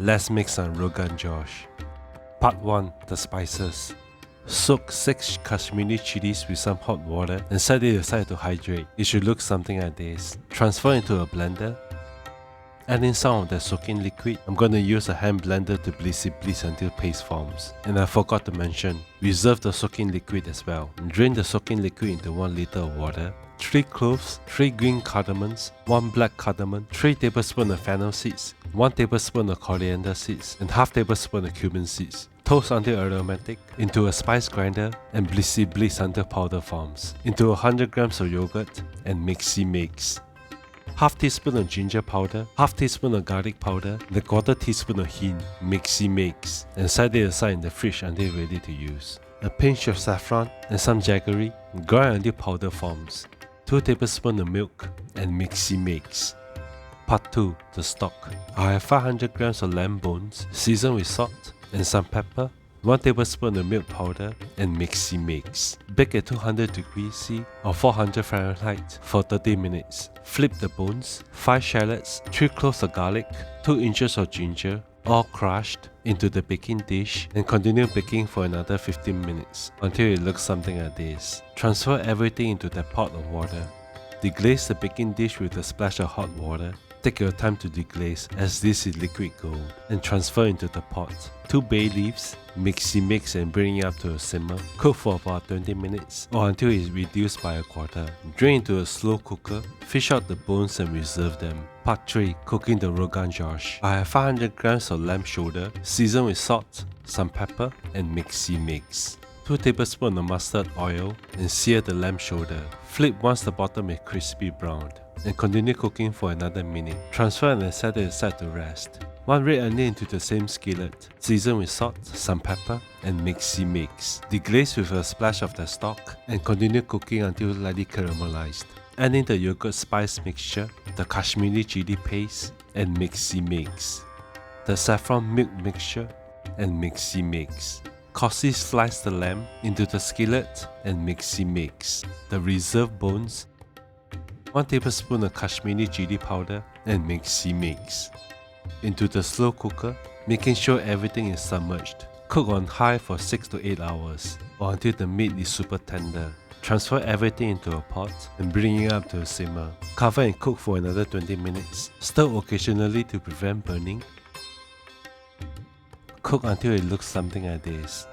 Let's make some Rogan Josh. Part 1. The spices. Soak 6 Kashmiri chilies with some hot water and set it aside to hydrate. It should look something like this. Transfer into a blender. Add in some of the soaking liquid. I'm going to use a hand blender to bleach until paste forms. And I forgot to mention, reserve the soaking liquid as well. Drain the soaking liquid into 1 liter of water. 3 cloves, 3 green cardamoms, 1 black cardamom, 3 tablespoons of fennel seeds, 1 tablespoon of coriander seeds, and half tablespoon of cumin seeds. Toast until aromatic into a spice grinder and bleach until powder forms. Into 100 grams of yogurt and mix. Half teaspoon of ginger powder, half teaspoon of garlic powder, and a quarter teaspoon of hing, mix, and set it aside in the fridge until ready to use. A pinch of saffron and some jaggery, grind until powder forms. 2 tablespoons of milk and mix. Part 2. The stock. I have 500 grams of lamb bones, seasoned with salt and some pepper, 1 tablespoon of milk powder and mix. Bake at 200 degrees C or 400 Fahrenheit for 30 minutes. Flip the bones, 5 shallots, 3 cloves of garlic, 2 inches of ginger, all crushed, into the baking dish and continue baking for another 15 minutes until it looks something like this. Transfer everything into the pot of water. Deglaze the baking dish with a splash of hot water. Take your time to deglaze as this is liquid gold and transfer into the pot. 2 bay leaves, mix and bring it up to a simmer. Cook for about 20 minutes or until it is reduced by a quarter. Drain into a slow cooker, fish out the bones and reserve them. Part 3. Cooking the Rogan Josh. I have 500 grams of lamb shoulder, seasoned with salt, some pepper and mix. 2 tablespoons of mustard oil and sear the lamb shoulder. Flip once the bottom is crispy browned and continue cooking for another minute. Transfer and set it aside to rest. 1 red onion into the same skillet, season with salt, some pepper and mix. Deglaze with a splash of the stock and continue cooking until lightly caramelized. Add in the yogurt spice mixture, the Kashmiri chili paste and mix. The saffron milk mixture and mix. Coarsely slice the lamb into the skillet and mix. The reserved bones, 1 tablespoon of Kashmiri chili powder and mix. Into the slow cooker, making sure everything is submerged. Cook on high for 6 to 8 hours or until the meat is super tender. Transfer everything into a pot and bring it up to a simmer. Cover and cook for another 20 minutes. Stir occasionally to prevent burning. Cook until it looks something like this.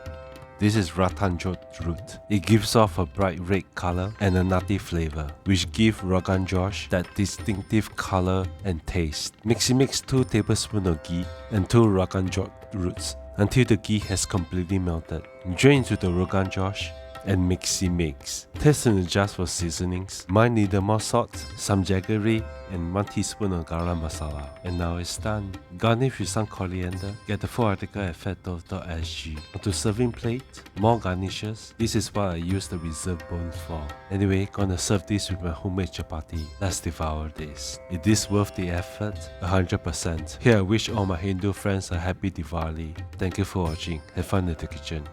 This is ratanjot root. It gives off a bright red color and a nutty flavor, which give Rogan Josh that distinctive color and taste. Mix 2 tablespoons of ghee and 2 Rogan Josh roots until the ghee has completely melted. Drain into the Rogan Josh and mix. Taste and adjust for seasonings. Mine needed more salt, some jaggery, and 1 teaspoon of Garam Masala. And now it's done. Garnish with some coriander. Get the full article at fatdove.sg. Onto serving plate, more garnishes. This is what I use the reserved bones for. Anyway, gonna serve this with my homemade chapati. Let's devour this. Is this worth the effort? 100%. Here I wish all my Hindu friends a happy Diwali. Thank you for watching. Have fun in the kitchen.